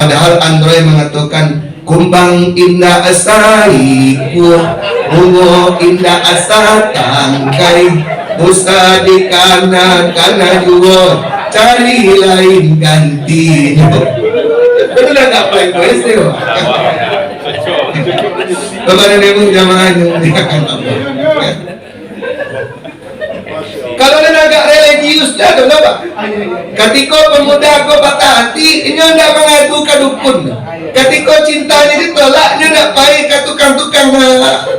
Padahal Android mengatakan kumbang indah asaiku, bungo indah asa tangkai, usaha di kanan karena dua cari lain ganti. Betul tak apa itu itu? Kepada memang jamaah yang kalau agak religius dah kenapa? Ketika pemuda kau patah hati, ini hendak mengadu ke dukun. Ketika cintanya ditolak, dia nak baik ke tukang-tukang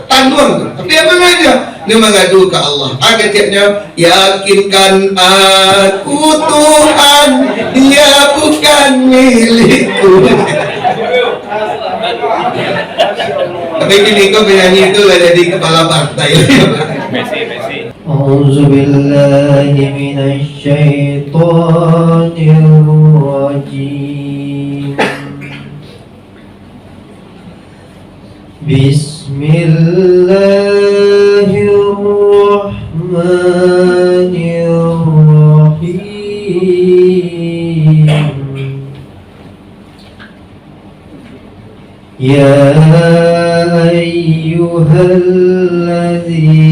tanduan. Tapi apa aja? Dia mengadu ke Allah. Akhirnya yakinkan aku Tuhan, dia bukan milikku. Tapi kini kau penyanyi itu lah jadi kepala partai. أعوذ بالله من الشيطان الرجيم بسم الله الرحمن الرحيم يا أيها الذين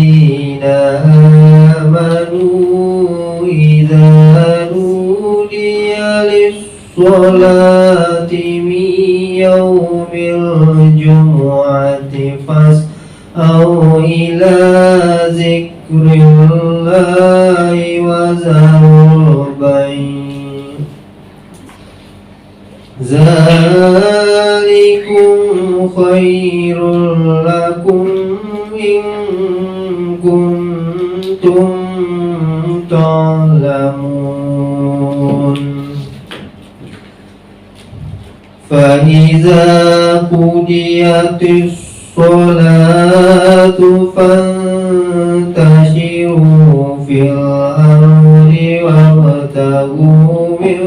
آمنوا إذا نودي للصلاة من يوم الجمعة فاسعوا إلى ذكر الله وذروا البيع ذلكم خير لكم إن كنتم تعلمون فإذا قضيت الصلاة فانتشروا في الأرض وابتغوا من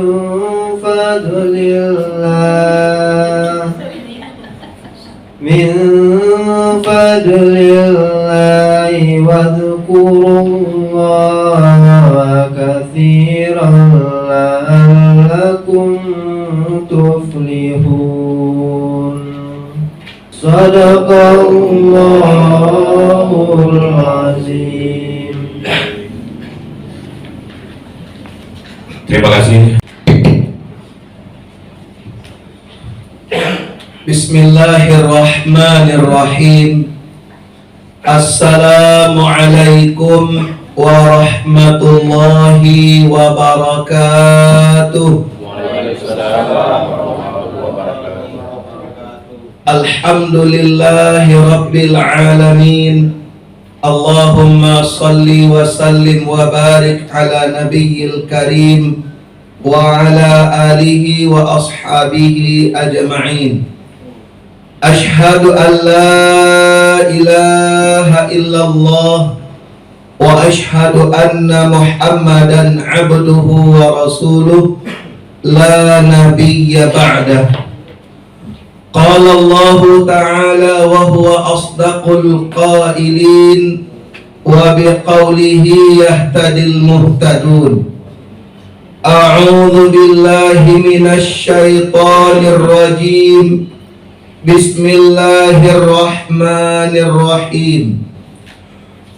فضل الله واذكروا الله كثيرا لعلكم تفلحون صدق الله العظيم. Terima kasih. Bismillahirrahmanirrahim. Assalamualaikum warahmatullahi wabarakatuh. Alhamdulillahi rabbil alamin. Allahumma salli wa sallim wa barik ala nabiyyil karim wa ala alihi wa ashabihi ajma'in. Ashhadu an la ilaha illallah wa ashhadu anna Muhammadan abduhu wa rasuluh la nabiyya ba'dah. Qala Allah ta'ala wa huwa asdaqul qailin wa biqawlihi yahtadil muhtadun. A'udzu billahi minasy syaithanir rajim. Bismillahirrahmanirrahim.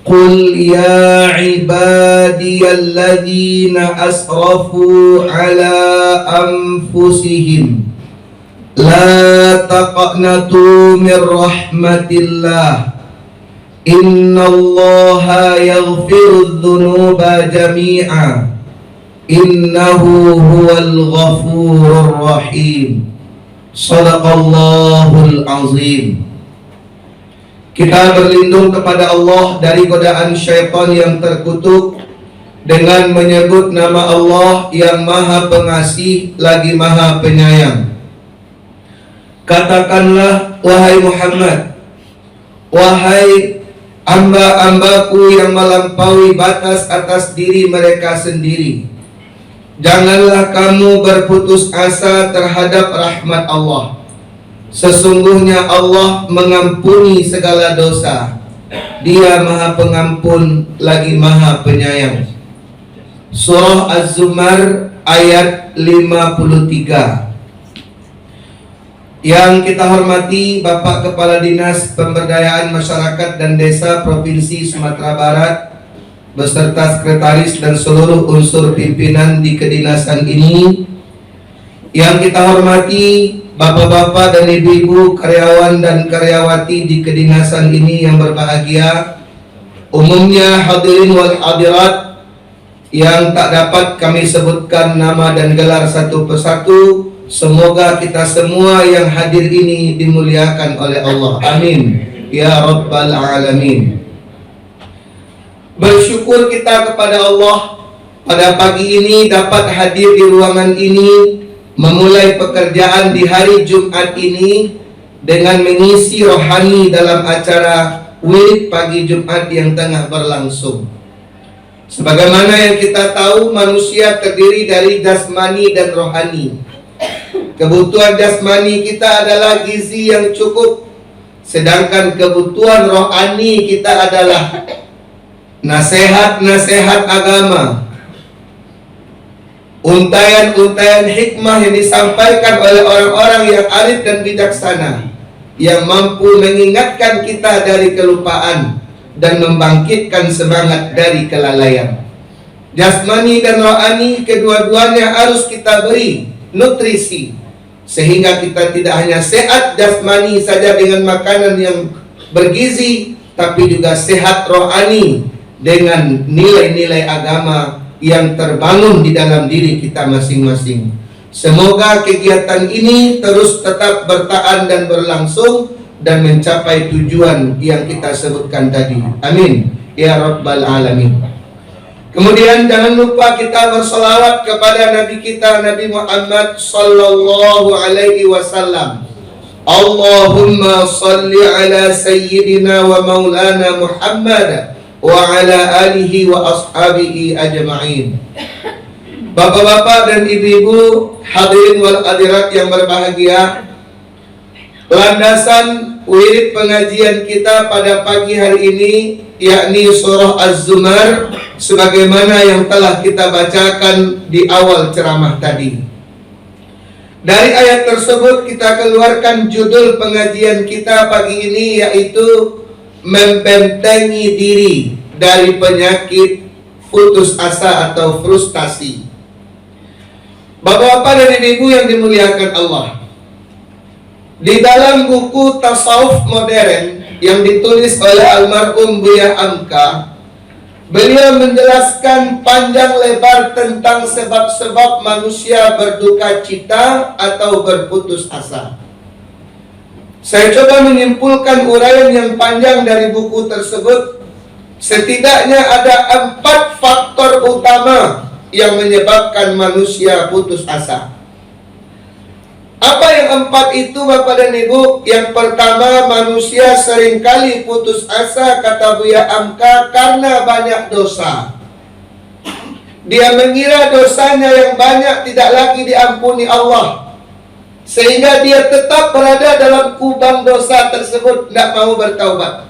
Qul ya ibadiyalladzina asrafu ala anfusihim la taqnatu min rahmatillah innallaha yaghfirudz dzunuba jami'a innahu huwal ghafurur rahim. Shadaqallahul azim. Kita berlindung kepada Allah dari godaan syaitan yang terkutuk dengan menyebut nama Allah yang Maha Pengasih lagi Maha Penyayang. Katakanlah wahai Muhammad, wahai hamba-hambaku yang melampaui batas atas diri mereka sendiri, janganlah kamu berputus asa terhadap rahmat Allah. Sesungguhnya Allah mengampuni segala dosa. Dia Maha Pengampun lagi Maha Penyayang. Surah Az-Zumar ayat 53. Yang kita hormati Bapak Kepala Dinas Pemberdayaan Masyarakat dan Desa Provinsi Sumatera Barat beserta sekretaris dan seluruh unsur pimpinan di kedinasan ini. Yang kita hormati Bapak-bapak dan ibu-ibu karyawan dan karyawati di kedinasan ini yang berbahagia. Umumnya hadirin wal hadirat yang tak dapat kami sebutkan nama dan gelar satu persatu. Semoga kita semua yang hadir ini dimuliakan oleh Allah. Amin ya rabbal alamin. Bersyukur kita kepada Allah pada pagi ini dapat hadir di ruangan ini, memulai pekerjaan di hari Jumat ini dengan mengisi rohani dalam acara wirid pagi Jumat yang tengah berlangsung. Sebagaimana yang kita tahu, manusia terdiri dari jasmani dan rohani. Kebutuhan jasmani kita adalah gizi yang cukup, sedangkan kebutuhan rohani kita adalah nasihat-nasihat agama, untayan-untayan hikmah yang disampaikan oleh orang-orang yang arif dan bijaksana, yang mampu mengingatkan kita dari kelupaan dan membangkitkan semangat dari kelalaian. Jasmani dan rohani kedua-duanya harus kita beri nutrisi, sehingga kita tidak hanya sehat jasmani saja dengan makanan yang bergizi, tapi juga sehat rohani dengan nilai-nilai agama yang terbangun di dalam diri kita masing-masing. Semoga kegiatan ini terus tetap bertahan dan berlangsung dan mencapai tujuan yang kita sebutkan tadi. Amin ya rabbal alamin. Kemudian jangan lupa kita berselawat kepada Nabi kita, Nabi Muhammad sallallahu alaihi wasallam. Allahumma salli ala sayyidina wa maulana Muhammad wa ala alihi wa ashabihi ajma'in. Bapak-bapak dan ibu-ibu hadirin wal hadirat yang berbahagia, landasan wirid pengajian kita pada pagi hari ini yakni surah Az-Zumar, sebagaimana yang telah kita bacakan di awal ceramah tadi. Dari ayat tersebut kita keluarkan judul pengajian kita pagi ini, yaitu membentengi diri dari penyakit putus asa atau frustasi. Bapak-bapak dan ibu yang dimuliakan Allah, di dalam buku tasawuf modern yang ditulis oleh almarhum Buya Amka, beliau menjelaskan panjang lebar tentang sebab-sebab manusia berduka cita atau berputus asa. Saya coba menyimpulkan uraian yang panjang dari buku tersebut. Setidaknya ada 4 faktor utama yang menyebabkan manusia putus asa. Apa yang 4 itu, Bapak dan Ibu? Yang pertama, manusia seringkali putus asa, kata Buya Amka, karena banyak dosa. Dia mengira dosanya yang banyak tidak lagi diampuni Allah, sehingga dia tetap berada dalam kubang dosa tersebut, tidak mau bertaubat.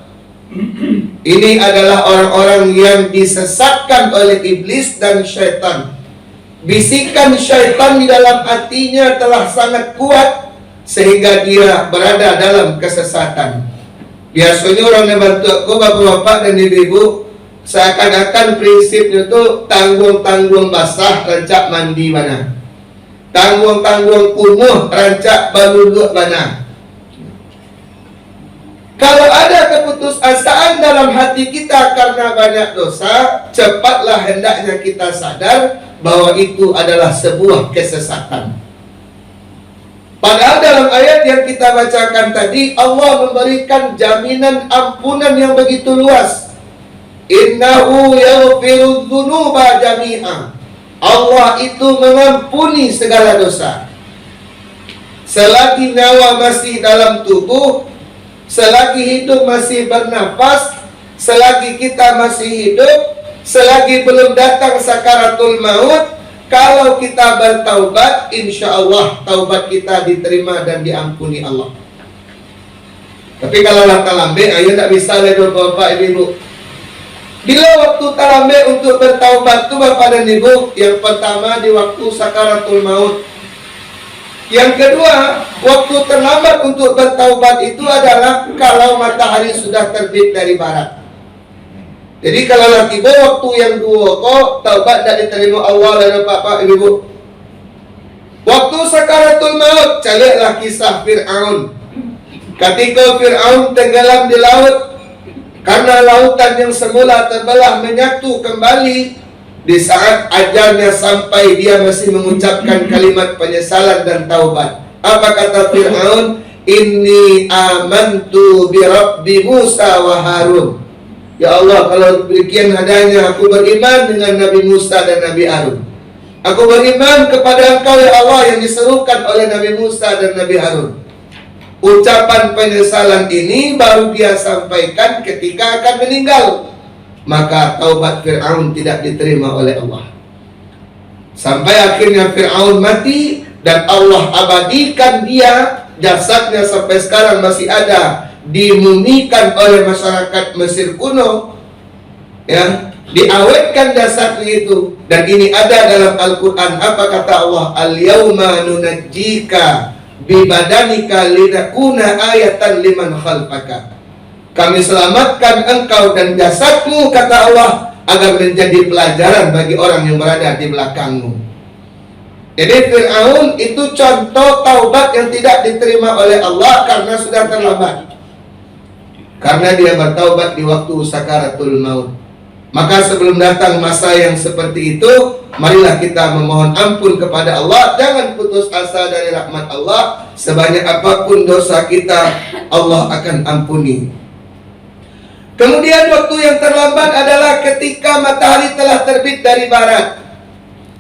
Ini adalah orang-orang yang disesatkan oleh iblis dan syaitan. Bisikan syaitan di dalam hatinya telah sangat kuat sehingga dia berada dalam kesesatan. Biasanya orang yang bantu aku, bapak-bapak dan ibu-ibu, seakan-akan prinsipnya itu tanggung-tanggung basah rancak mandi mana, tanggung-tanggung kumuh rancak baluduk mana. Kalau ada keputusasaan dalam hati kita karena banyak dosa, cepatlah hendaknya kita sadar bahwa itu adalah sebuah kesesatan. Padahal dalam ayat yang kita bacakan tadi, Allah memberikan jaminan ampunan yang begitu luas. Innahu yaghfiru dzunuba jami'a. Allah itu mengampuni segala dosa. Selagi nyawa masih dalam tubuh, selagi hidup masih bernafas, selagi kita masih hidup, selagi belum datang sakaratul maut, kalau kita bertaubat, insya Allah taubat kita diterima dan diampuni Allah. Tapi kalau lah talambe, ayo tak bisa lagi bapak ibu. Bila waktu talambe untuk bertaubat itu bapak dan ibu, yang pertama di waktu sakaratul maut. Yang kedua, waktu terlambat untuk bertaubat itu adalah kalau matahari sudah terbit dari barat. Jadi kalau lagi waktu yang dua kok taubat tidak diterima Allah dan bapak ibu. Waktu sakaratul maut, carilah kisah Fir'aun. Ketika Fir'aun tenggelam di laut, karena lautan yang semula terbelah menyatu kembali. Di saat ajalnya sampai, dia masih mengucapkan kalimat penyesalan dan taubat. Apa kata Fir'aun? Inni amantu bi Rabbi Musa wa Harun. Ya Allah, kalau demikian adanya, aku beriman dengan Nabi Musa dan Nabi Harun. Aku beriman kepada Engkau ya Allah yang diserukan oleh Nabi Musa dan Nabi Harun. Ucapan penyesalan ini baru dia sampaikan ketika akan meninggal. Maka taubat Fir'aun tidak diterima oleh Allah. Sampai akhirnya Fir'aun mati dan Allah abadikan dia, jasadnya sampai sekarang masih ada, dimumikan oleh masyarakat Mesir kuno, ya, diawetkan jasadnya itu. Dan ini ada dalam Al-Quran. Apa kata Allah? Al-yawma nunajjika bibadanika linakuna ayatan liman khalfaka. Kami selamatkan engkau dan jasadmu, kata Allah, agar menjadi pelajaran bagi orang yang berada di belakangmu. Jadi Fir'aun itu contoh taubat yang tidak diterima oleh Allah karena sudah terlambat. Karena dia bertaubat di waktu sakaratul maut. Maka sebelum datang masa yang seperti itu, marilah kita memohon ampun kepada Allah. Jangan putus asa dari rahmat Allah. Sebanyak apapun dosa kita, Allah akan ampuni. Kemudian waktu yang terlambat adalah ketika matahari telah terbit dari barat.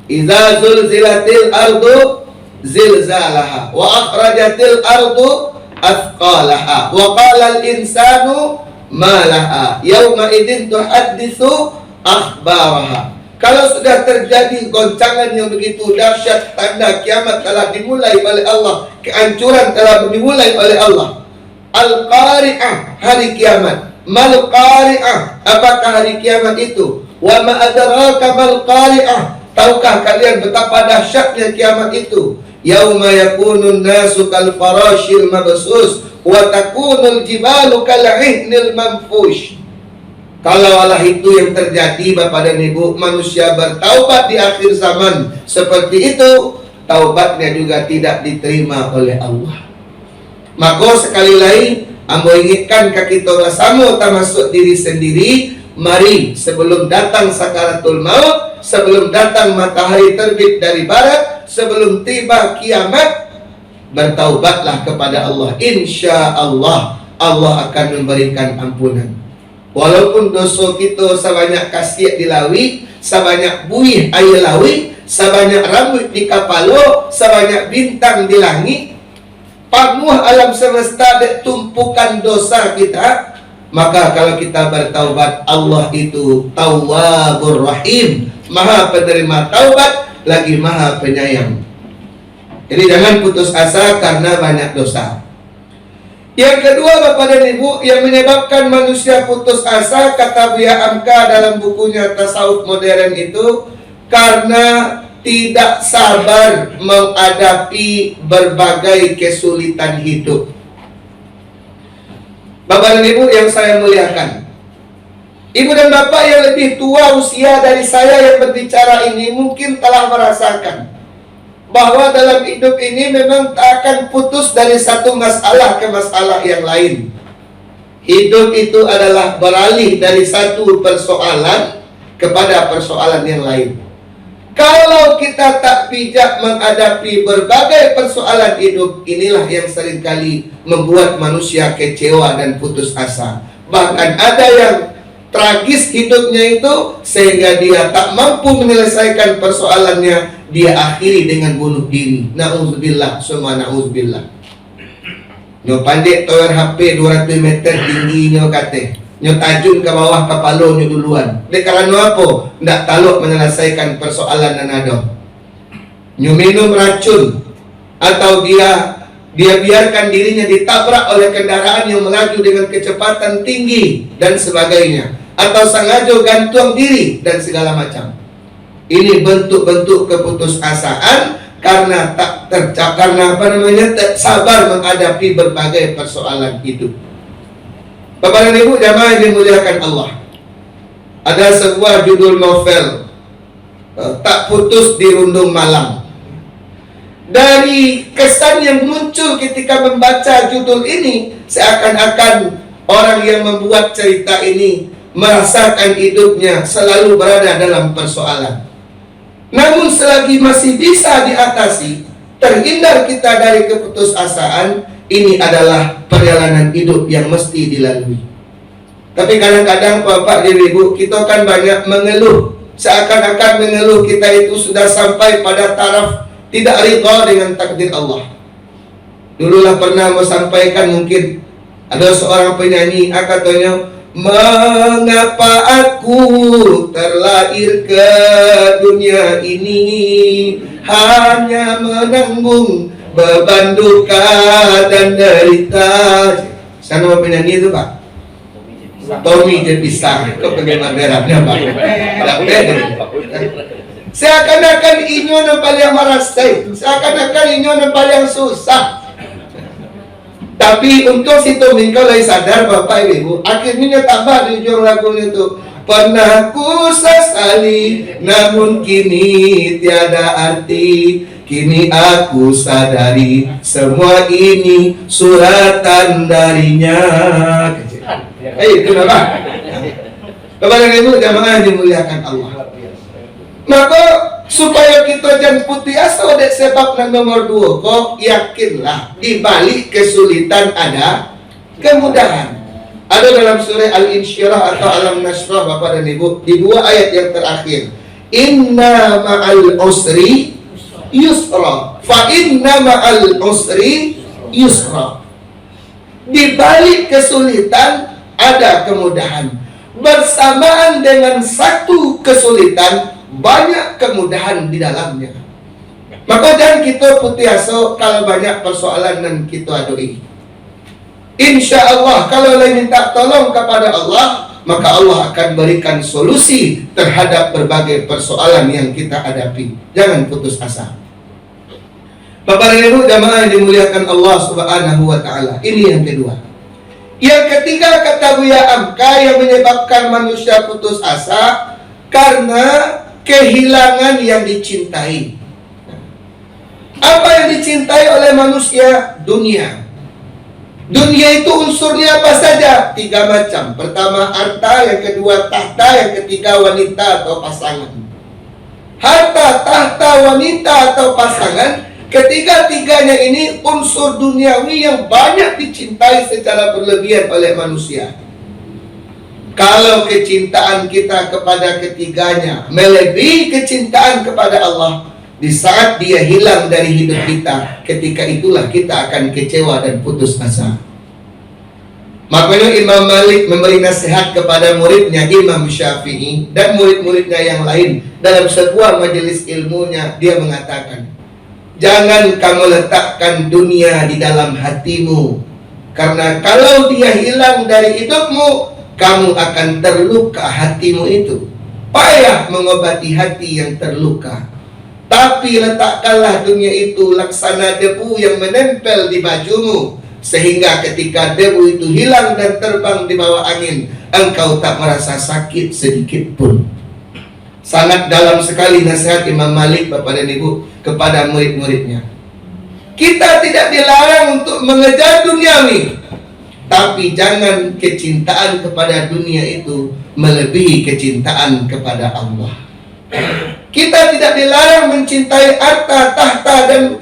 Idza zulzilatil ardu zilzalaha wa akhrajatil ardu athqalaha wa qala al insanu ma laha yauma idzin tuhadditsu akhbaraha. Kalau sudah terjadi goncangan yang begitu dahsyat, tanda kiamat telah dimulai oleh Allah, kehancuran telah dimulai oleh Allah. Al-Qari'ah, hari kiamat. Mal qari'ah, apakah hari kiamat itu? Wa ma adraka mal qari'ah, tahukah kalian betapa dahsyatnya kiamat itu? Yauma yakunun nasu kal farashil mabsus wa takunul jibalu kal ihnil manfush. Kalau Allah itu yang terjadi, Bapak dan Ibu, manusia bertaubat di akhir zaman seperti itu, taubatnya juga tidak diterima oleh Allah. Maka sekali lagi ambo ingatkan ke kita bersama, termasuk diri sendiri, mari sebelum datang sakaratul maut, sebelum datang matahari terbit dari barat, sebelum tiba kiamat, bertaubatlah kepada Allah. Insya Allah, Allah akan memberikan ampunan. Walaupun dosa kita sebanyak kasiat dilawi, sebanyak buih air lawi, sebanyak rambut di kapalo, sebanyak bintang di langit, panuh alam semesta tumpukan dosa kita, maka kalau kita bertaubat, Allah itu Tawwabur Rahim, Maha penerima taubat, lagi Maha penyayang. Jadi jangan putus asa karena banyak dosa. Yang kedua, Bapak dan Ibu, yang menyebabkan manusia putus asa, kata Buya Hamka dalam bukunya Tasawuf Modern itu, karena tidak sabar menghadapi berbagai kesulitan hidup. Bapak dan Ibu yang saya muliakan, Ibu dan Bapak yang lebih tua usia dari saya yang berbicara ini mungkin telah merasakan bahwa dalam hidup ini memang tak akan putus dari satu masalah ke masalah yang lain. Hidup itu adalah beralih dari satu persoalan kepada persoalan yang lain. Kalau kita tak bijak menghadapi berbagai persoalan hidup, inilah yang seringkali membuat manusia kecewa dan putus asa. Bahkan ada yang tragis hidupnya itu sehingga dia tak mampu menyelesaikan persoalannya, dia akhiri dengan bunuh diri. Na'udzubillah, semua na'udzubillah. Nyo pandek tower HP 200 meter tinggi nyo kate. Nyo tajun ke bawah kepala nyo duluan. Dek karena apa? Ndak taluk menyelesaikan persoalan nanado. Nyo minum racun, atau dia biarkan dirinya ditabrak oleh kendaraan yang melaju dengan kecepatan tinggi dan sebagainya, atau sengaja gantung diri dan segala macam. Ini bentuk-bentuk keputusasaan karena tak sabar menghadapi berbagai persoalan hidup. Bapak dan Ibu jamaah yang dimuliakan Allah, ada sebuah judul novel, Tak Putus di Rundung Malang. Dari kesan yang muncul ketika membaca judul ini, seakan-akan orang yang membuat cerita ini merasakan hidupnya selalu berada dalam persoalan. Namun selagi masih bisa diatasi, terhindar kita dari keputusasaan, ini adalah perjalanan hidup yang mesti dilalui. Tapi kadang-kadang Bapak dan Ibu, kita kan banyak mengeluh, seakan-akan mengeluh kita itu sudah sampai pada taraf tidak ridha dengan takdir Allah. Dululah pernah mau sampaikan, mungkin ada seorang penyanyi, katanya, mengapa aku terlahir ke dunia ini hanya menanggung beban duka dan derita. Sana nama penyanyi itu Pak? Tommy Jepisang. Kok penggemar beratnya Pak? Seakan-akan inyo na paling marasay, seakan-akan inyo na paling susah. Tapi untuk si Tommy kalau sadar Bapak Ibu, akhirnya tambah di ujung lagu itu, pernah ku sesali namun kini tiada arti, kini aku sadari semua ini suratan darinya. Itu Bapak. Bapak dan Ibu jamaah dimuliakan Allah. Maka supaya kita jangan putih asa dek sebab nomor 2, kok yakinlah di balik kesulitan ada kemudahan. Ada dalam surah Al-Insyirah atau Alam Nasrah Bapak dan Ibu, di 2 ayat yang terakhir, inna ma'al usri yusra, fa inna ma'al usri yusra. Di balik kesulitan ada kemudahan. Bersamaan dengan satu kesulitan, banyak kemudahan di dalamnya. Maka jangan kita putih asa kalau banyak persoalan dan kita adui. Insya Allah kalau lain minta tolong kepada Allah, maka Allah akan berikan solusi terhadap berbagai persoalan yang kita hadapi. Jangan putus asa. Bapak dan Ibu jamaah yang dimuliakan Allah Subhanahu wa taala. Ini yang kedua. Yang ketiga kata Buya Amka yang menyebabkan manusia putus asa karena kehilangan yang dicintai. Apa yang dicintai oleh manusia? Dunia. Dunia itu unsurnya apa saja? 3 macam. Pertama harta, yang kedua tahta, yang ketiga wanita atau pasangan. Harta, tahta, wanita atau pasangan, ketiga-tiganya ini unsur duniawi yang banyak dicintai secara berlebihan oleh manusia. Kalau kecintaan kita kepada ketiganya melebihi kecintaan kepada Allah, di saat dia hilang dari hidup kita, ketika itulah kita akan kecewa dan putus asa. Makanya Imam Malik memberi nasihat kepada muridnya Imam Syafi'i dan murid-muridnya yang lain. Dalam sebuah majelis ilmunya, dia mengatakan, jangan kamu letakkan dunia di dalam hatimu, karena kalau dia hilang dari hidupmu, kamu akan terluka hatimu itu. Payah mengobati hati yang terluka. Tapi letakkanlah dunia itu laksana debu yang menempel di bajumu, sehingga ketika debu itu hilang dan terbang di bawah angin, engkau tak merasa sakit sedikit pun. Sangat dalam sekali nasihat Imam Malik Bapak dan Ibu kepada murid-muridnya. Kita tidak dilarang untuk mengejar duniawi, tapi jangan kecintaan kepada dunia itu melebihi kecintaan kepada Allah. Kita tidak dilarang mencintai harta, tahta, dan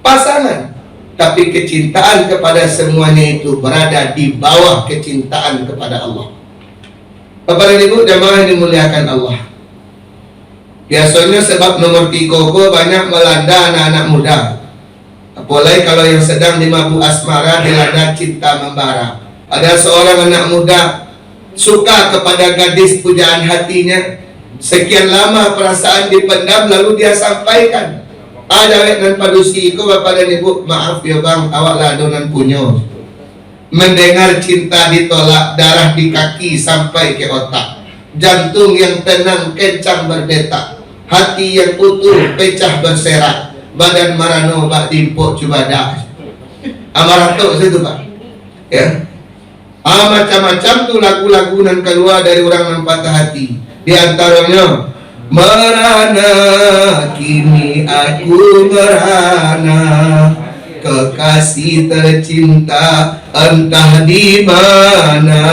pasangan, tapi kecintaan kepada semuanya itu berada di bawah kecintaan kepada Allah. Bapak dan Ibu jamaah yang dimuliakan Allah, biasanya sebab nomor 3 banyak melanda anak-anak muda. Apalagi kalau yang sedang dimabuk asmara, dilanda cinta membara. Ada seorang anak muda suka kepada gadis pujaan hatinya. Sekian lama perasaan dipendam, lalu dia sampaikan, ada dan padusi ko Bapak dan Ibu, maaf ya bang, awak ladonan punyo. Mendengar cinta ditolak, darah di kaki sampai ke otak, jantung yang tenang kencang berdetak, hati yang utuh pecah berserak. badan marano bak timpuk cubadah. Amarato itu Pak. Ya. Macam-macam tuh lagu-lagu yang keluar dari orang yang patah hati. Di antaranya merana kini aku merana, kekasih tercinta entah di mana,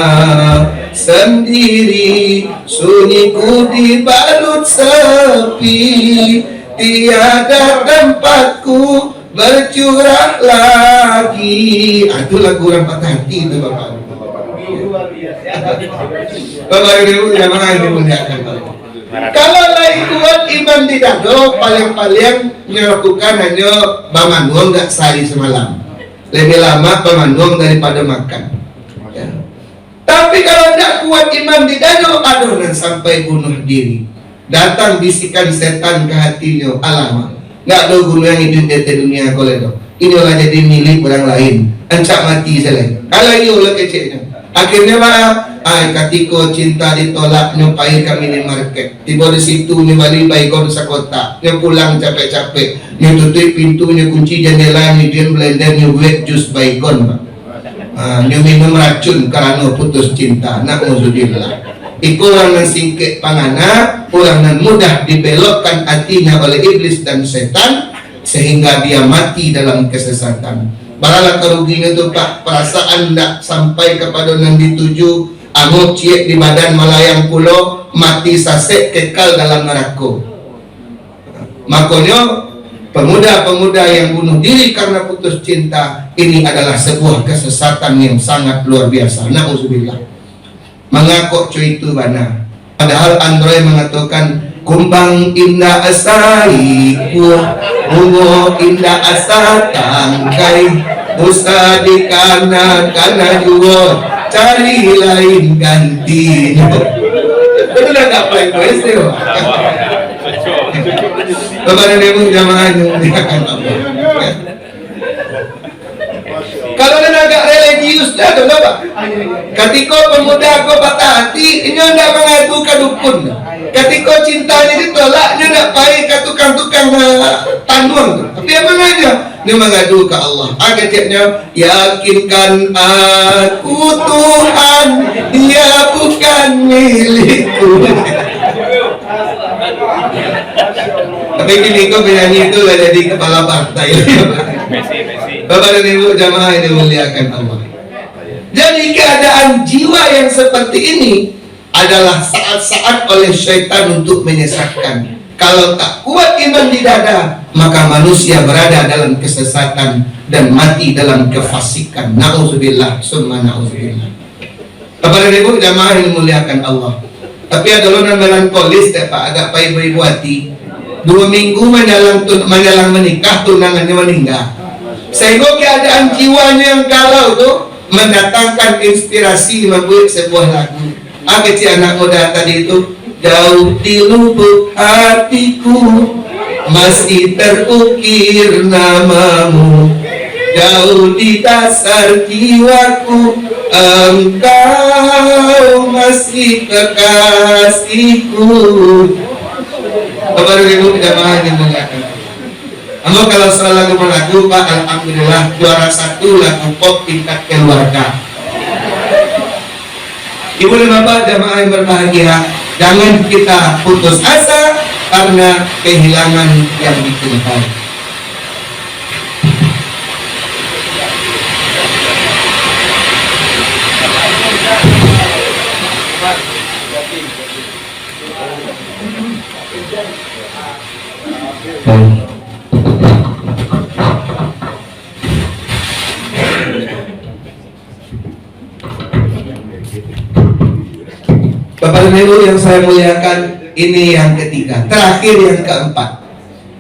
sendiri sunyiku dibalut sepi, tiada tempatku bercurah lagi. Itu lagu orang patah hati itu Bapak. Bapak Ibu jamaah yang dimuliakan. Kalau lagi kuat iman di dado, paling-paling melakukan hanya bangun nggak sehari semalam. Lebih lama bangun daripada makan. Ya. Tapi kalau tidak kuat iman di dado, adonan sampai bunuh diri. Datang bisikan setan ke hatinya, alamak. Nggak ada guna yang hidup di dunia koledo. Ini olah jadi milik orang lain. Ancak mati saya. Kalau ini olah kecilnya. Akhirnya ketika cinta ditolak, nyupai kami di market. Tiba di situ ni balik baikon sa kota. Nyo pulang capek-capek. Nyo tutup pintu, nyo kunci jendela, nyo dian blender, nyo buat jus baikon. Nyo minum racun karena putus cinta. Na'udzubillah. Iku orang yang singkit pangana, orang yang mudah dibelokkan hatinya oleh iblis dan setan, sehingga dia mati dalam kesesatan. Baralah kerugian itu Pak, perasaan tidak sampai kepada yang dituju, angut ciek di badan melayang pulau, mati sasek kekal dalam neraka. Makanya pemuda-pemuda yang bunuh diri karena putus cinta, ini adalah sebuah kesesatan yang sangat luar biasa. Na'udzubillah. Mengakok cuy itu mana? Padahal Android mengatakan kumbang indah asaiku, bungo indah asa tangkai, musa di kana juga cari lain ganti. Itu udah gak paling kuesti loh. Bapak dan Ibu jamaah yang dimuliakan Allah. Kalau ada agak religius dah tu Bapak. Ketika pemuda aku patah hati, ini hendak mengadu ke dukun. Ketika cintanya ditolak, dia nak pergi ke tukang-tukang tanduang. Tapi apa aja? Dia mengadu ke Allah. Agaknya yakinkan aku Tuhan, dia bukan milikku. Tapi kini kau penyanyi itu lah jadi kepala partai. Bapak dan Ibu jamaah yang dimuliakan Allah. Jadi keadaan jiwa yang seperti ini adalah saat-saat oleh syaitan untuk menyesatkan. Kalau tak kuat iman di dada, maka manusia berada dalam kesesatan dan mati dalam kefasikan. Na'udzubillah, summa na'udzubillah. Bapak dan Ibu jamaah yang dimuliakan Allah. Tapi ada orang melankolis, Pak, agak payah ibu hati. 2 minggu menjelang menikah, tunangannya meninggal. Sehingga keadaan jiwanya yang galau itu mendatangkan inspirasi membuat sebuah lagu. Kecil anak muda tadi itu, jauh di lubuk hatiku masih terukir namamu, jauh di dasar jiwaku engkau masih kekasihku. Bapak dan Ibu jamaah yang dimuliakan. Kamu kalau soal lagu berlagu Pak, alhamdulillah juara 1 lagu pop tingkat keluarga. Ibu dan Bapak jamaah yang berbahagia, jangan kita putus asa karena kehilangan yang dicintai. Bapak dan Ibu yang saya muliakan, ini yang ketiga, terakhir yang keempat,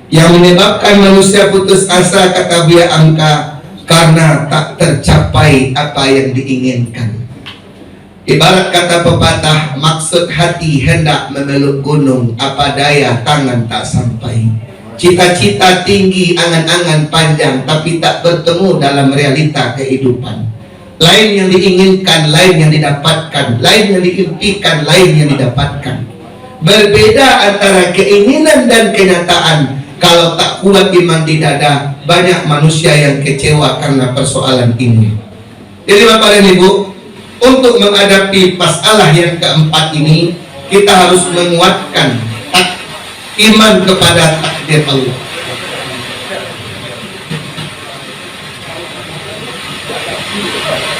yang menyebabkan manusia putus asa kata Buya Angka karena tak tercapai apa yang diinginkan. Ibarat kata pepatah, maksud hati hendak memeluk gunung, apa daya tangan tak sampai. Cita-cita tinggi, angan-angan panjang, tapi tak bertemu dalam realita kehidupan. Lain yang diinginkan, lain yang didapatkan, lain yang diimpikan, lain yang didapatkan. Berbeda antara keinginan dan kenyataan. Kalau tak kuat iman di dada, banyak manusia yang kecewa karena persoalan ini. Jadi Bapak dan Ibu, untuk menghadapi masalah yang keempat ini, kita harus menguatkan iman kepada takdir Allah.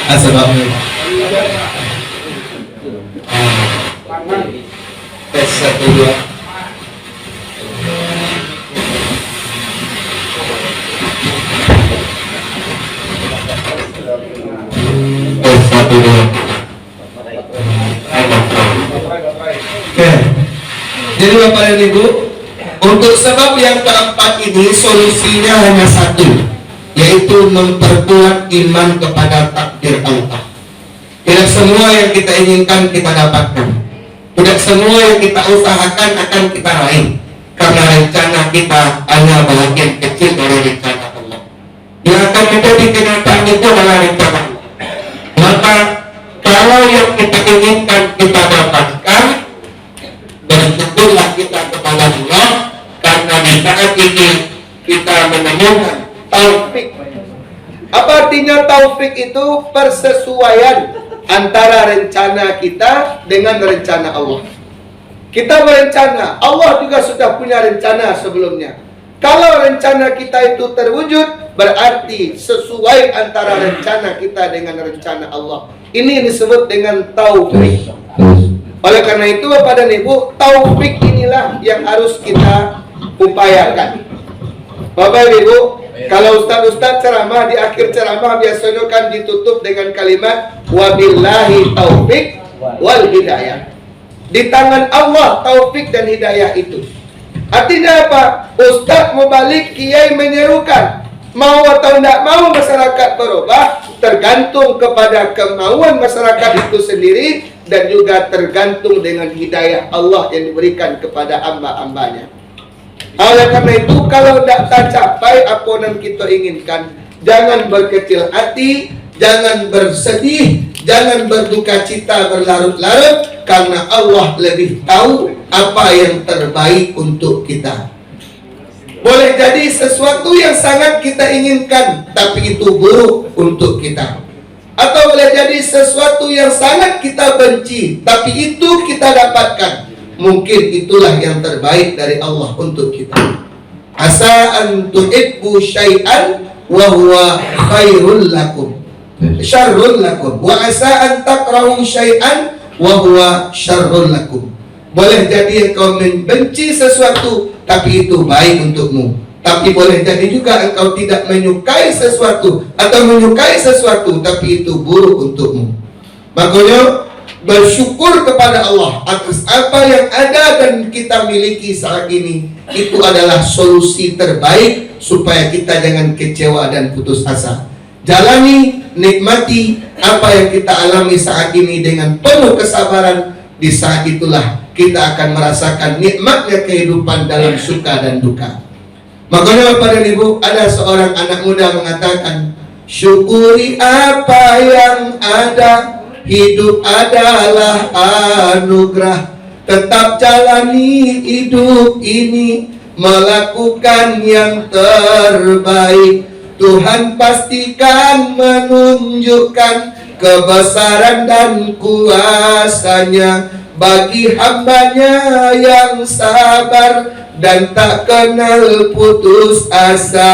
Assalamualaikum. Tes 1 2. Oke. Jadi Bapak dan Ibu, untuk sebab yang keempat ini solusinya hanya satu, yaitu memperkuat iman kepada takdir Allah. Tidak semua yang kita inginkan kita dapatkan. Tidak semua yang kita usahakan akan kita raih. Karena rencana kita hanya bagian kecil dari rencana Allah. Yang akan menjadi kenyataan itu adalah rencana Allah. Maka kalau yang kita inginkan kita dapatkan, bersyukurlah kita kepada Allah, karena di saat ini kita menemukan taufik. Apa artinya taufik itu? Persesuaian antara rencana kita dengan rencana Allah. Kita berencana, Allah juga sudah punya rencana sebelumnya. Kalau rencana kita itu terwujud, berarti sesuai antara rencana kita dengan rencana Allah. Ini disebut dengan taufik. Oleh karena itu Bapak dan Ibu, taufik inilah yang harus kita upayakan. Bapak dan Ibu, kalau ustaz-ustaz ceramah, di akhir ceramah biasanya kan ditutup dengan kalimat wabillahi taufik wal hidayah. Di tangan Allah taufik dan hidayah itu. Artinya apa? Ustaz mau balik, kiai menyerukan, mau atau tidak mau masyarakat berubah, tergantung kepada kemauan masyarakat itu sendiri, dan juga tergantung dengan hidayah Allah yang diberikan kepada hamba-hambanya. Oleh karena itu, kalau tidak tercapai apa yang kita inginkan, jangan berkecil hati, jangan bersedih, jangan berduka cita berlarut-larut, karena Allah lebih tahu apa yang terbaik untuk kita. Boleh jadi sesuatu yang sangat kita inginkan, tapi itu buruk untuk kita. Atau boleh jadi sesuatu yang sangat kita benci, tapi itu kita dapatkan. Mungkin itulah yang terbaik dari Allah untuk kita. Asa an tuhibbu syai'an wa huwa khairul lakum, syarrul lakum, wa asa an takrahu syai'an wa huwa syarrul lakum. Boleh jadi engkau membenci sesuatu, tapi itu baik untukmu. Tapi boleh jadi juga engkau tidak menyukai sesuatu atau menyukai sesuatu, tapi itu buruk untukmu. Makanya bersyukur kepada Allah atas apa yang ada dan kita miliki saat ini. Itu adalah solusi terbaik supaya kita jangan kecewa dan putus asa. Jalani, nikmati apa yang kita alami saat ini dengan penuh kesabaran. Di saat itulah kita akan merasakan nikmatnya kehidupan dalam suka dan duka. Makanya Bapak dan Ibu, ada seorang anak muda mengatakan, syukuri apa yang ada, hidup adalah anugerah. Tetap jalani hidup ini, melakukan yang terbaik. Tuhan pastikan menunjukkan kebesaran dan kuasanya bagi hambanya yang sabar dan tak kenal putus asa.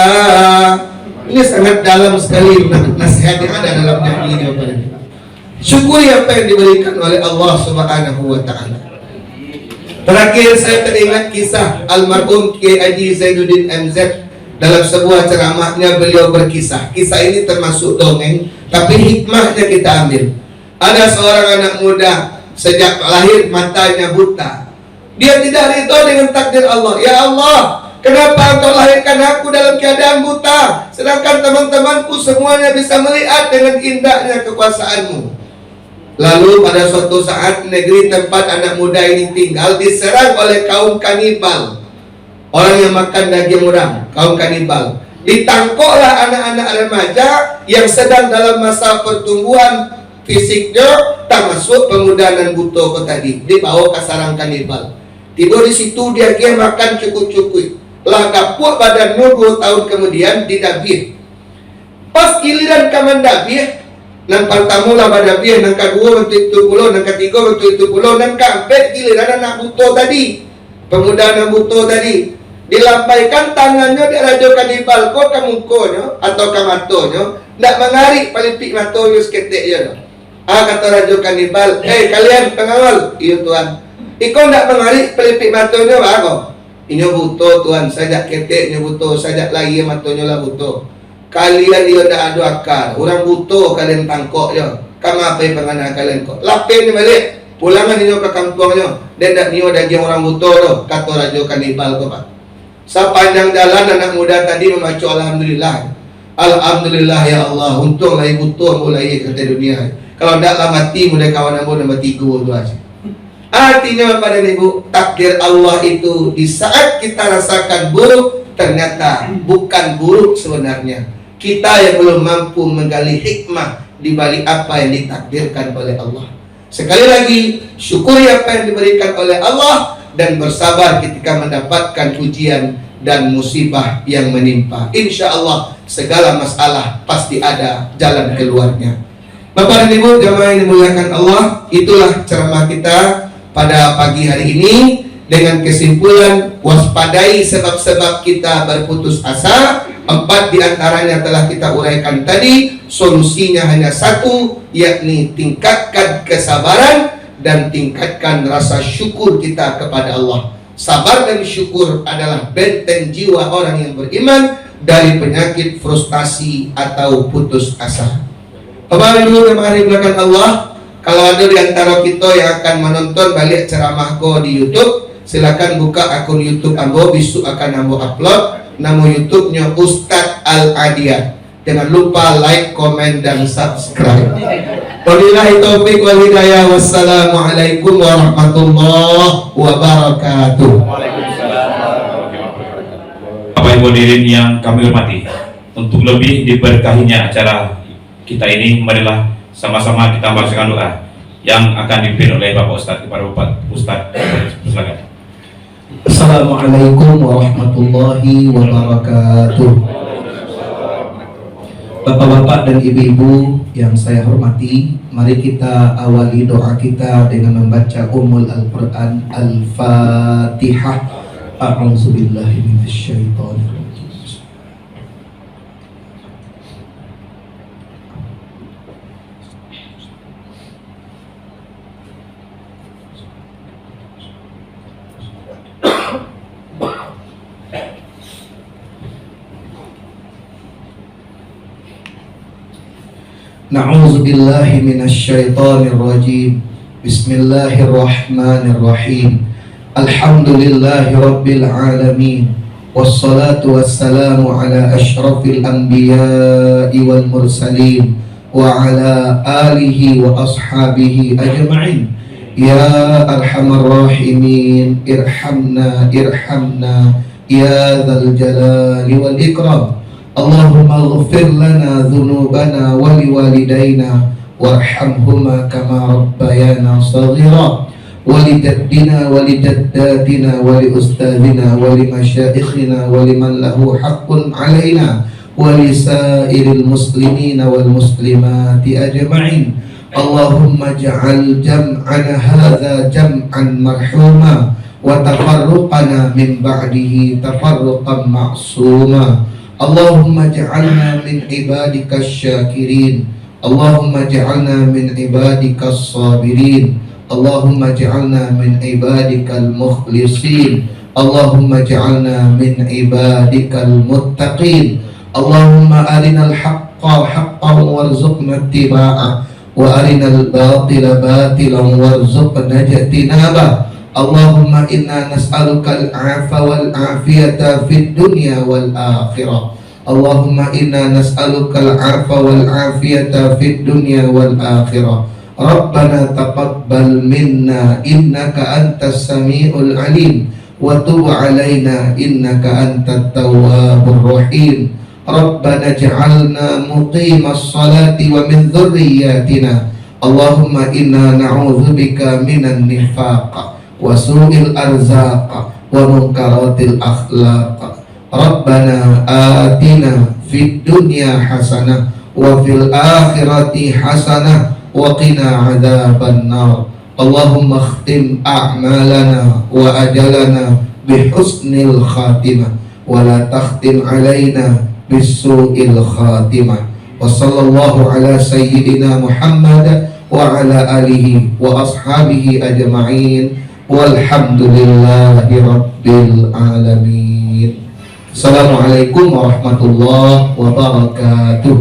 Ini sangat dalam sekali nasihat yang ada dalam nyanyi ini, Bapak dan Ibu. Syukuri apa yang diberikan oleh Allah Subhanahu wa Ta'ala. Terakhir saya teringat kisah almarhum Kiai Haji Zainuddin MZ. Dalam sebuah ceramahnya beliau berkisah. Kisah ini termasuk dongeng, tapi hikmahnya kita ambil. Ada seorang anak muda, sejak lahir matanya buta. Dia tidak ridho dengan takdir Allah. Ya Allah, kenapa engkau lahirkan aku dalam keadaan buta, sedangkan teman-temanku semuanya bisa melihat dengan indahnya kekuasaanmu. Lalu pada suatu saat negeri tempat anak muda ini tinggal diserang oleh kaum kanibal, orang yang makan daging orang, kaum kanibal. Ditangkoklah anak-anak remaja yang sedang dalam masa pertumbuhan fisiknya, termasuk pemuda dan buto tadi, dibawa ke sarang kanibal. Tidur di situ, dia makan cukup-cukup. lah kapuk badan 2 tahun kemudian didabih. Pas giliran kaman dabih, nang pertama lah badabih, nang kedua bentuk itu pulau, nang ketiga bentuk itu pulau, nang keempat giliran anak buto tadi, pemuda anak buto tadi, dilambaikan tangannya di rajo kanibal ko kamukonyo atau kamatonyo, ndak mengarik palipik matonyo seketik ya. Kata rajo kanibal, kalian pengawal, iya tuan, iko ndak mengarik palipik matonyo ako. Inyo buto tuan, sajak ketek inyo buto, sajak lagi matonyo lah buto. Kalian dia dah ada akal. Orang butuh kalian tangkok je. Kamu apa yang pengana kalian kok? Lapin ni balik. Pulangan ni ke kampungnya. Dan dak niyo daging orang butuh tu. Kata raja kanibal ko pak. Sepanjang jalan anak muda tadi membaca alhamdulillah. Alhamdulillah ya Allah. Untung lah butuh mulai kata dunia. Kalau dak lah mati mulai kawan ambo nombor 3 tu aja. Artinya pada ibu, takdir Allah itu di saat kita rasakan buruk, ternyata bukan buruk sebenarnya. Kita yang belum mampu menggali hikmah di balik apa yang ditakdirkan oleh Allah. Sekali lagi, syukuri apa yang diberikan oleh Allah dan bersabar ketika mendapatkan ujian dan musibah yang menimpa. Insya Allah segala masalah pasti ada jalan keluarnya. Bapak dan Ibu jamaah yang dimuliakan Allah, itulah ceramah kita pada pagi hari ini dengan kesimpulan waspadai sebab-sebab kita berputus asa. 4 diantaranya telah kita uraikan tadi. Solusinya hanya 1, yakni tingkatkan kesabaran dan tingkatkan rasa syukur kita kepada Allah. Sabar dan syukur adalah benteng jiwa orang yang beriman dari penyakit frustasi atau putus asa. Bapak Ibu yang dimuliakan Allah, kalau ada di antara kita yang akan menonton balik ceramahku di YouTube, silakan buka akun YouTube ambo, besok akan ambo upload. Nama YouTube-nya Ustadz Al-Adiyat. Jangan lupa like, komen, dan subscribe. Wabillahi taufiq wal hidayah. Wassalamualaikum warahmatullahi wabarakatuh. Bapak Ibu hadirin yang kami hormati, untuk lebih diberkahinya acara kita ini, marilah sama-sama kita membacakan doa yang akan dipimpin oleh Bapak Ustadz kepada Bapak Ustadz. Silakan. Assalamualaikum warahmatullahi wabarakatuh. Bapak-bapak dan ibu-ibu yang saya hormati, mari kita awali doa kita dengan membaca Ummul Al-Quran Al-Fatihah. A'udzubillahi minasyaitonir rajim. Na'udzu billahi minasyaitonir rajim. Bismillahirrahmanirrahim. Alhamdulillahi rabbil alamin. Wassalatu wassalamu ala asyrafil anbiya'i wal mursalin wa ala alihi wa ashabihi ajma'in. Ya arhamar rahimin, irhamna irhamna ya dzal jalali wal ikram. Allahumma ighfir lana dhunubana wa liwalidayna warhamhuma kama rabbayana saghira wa lijaddina wa lijaddatina wa liustadina wa limasyayikhina wa liman lahu haqqun alaina wa lisairil muslimina wal muslimati ajma'in. Allahumma ja'al jam'ana hadha jam'an marhuma wa tafarruqana min ba'dihi tafarruqan ma'suma. Allahumma ja'alna min ibadika syakirin. Allahumma ja'alna min ibadika sabirin. Allahumma ja'alna min ibadika al-mukhlisin. Allahumma ja'alna min ibadika al-muttaqin. Allahumma arinal haqqa haqqan warzuqna ittiba'ah wa arinal batila batilan warzuqna ijtinabah. Allahumma inna nas'aluka al-'afwa wal-'afiyata fid dunya wal-akhirah. Allahumma inna nas'aluka al-'afwa wal-'afiyata fid dunya wal-akhirah. Rabbana taqabbal minna innaka antas samiul 'alim wa tub 'alaina innaka antat tawwabur rahim. Rabbana ij'alna muqimas salati wa min dhurriyyatina. Allahumma inna na'udzubika minan nifaq wa su'il arzaq wa munkaratil akhlaq. Rabbana atina fid dunya hasanah wa fil akhirati hasanah wa qina adzaban nar. Allahumma khtim a'malana wa ajalana bihusnil khatimah wa la takhtim alaina bisu'il khatimah. Wa sallallahu ala sayyidina Muhammad wa ala alihi wa ashabihi ajma'in walhamdulillahi rabbil alamin. Assalamualaikum warahmatullahi wabarakatuh.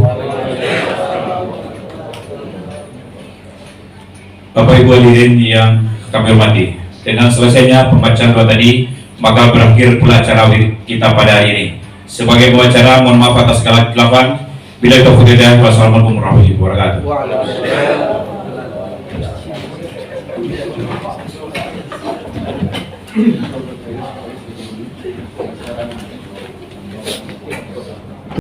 Bapak Ibu hadirin yang kami hormati, dengan selesainya pembacaan doa tadi, maka berakhir pula acara kita pada hari ini. Sebagai pembacara, mohon maaf atas segala kekeliruan. Bila itu hidayah, wassalamualaikum warahmatullahi wabarakatuh.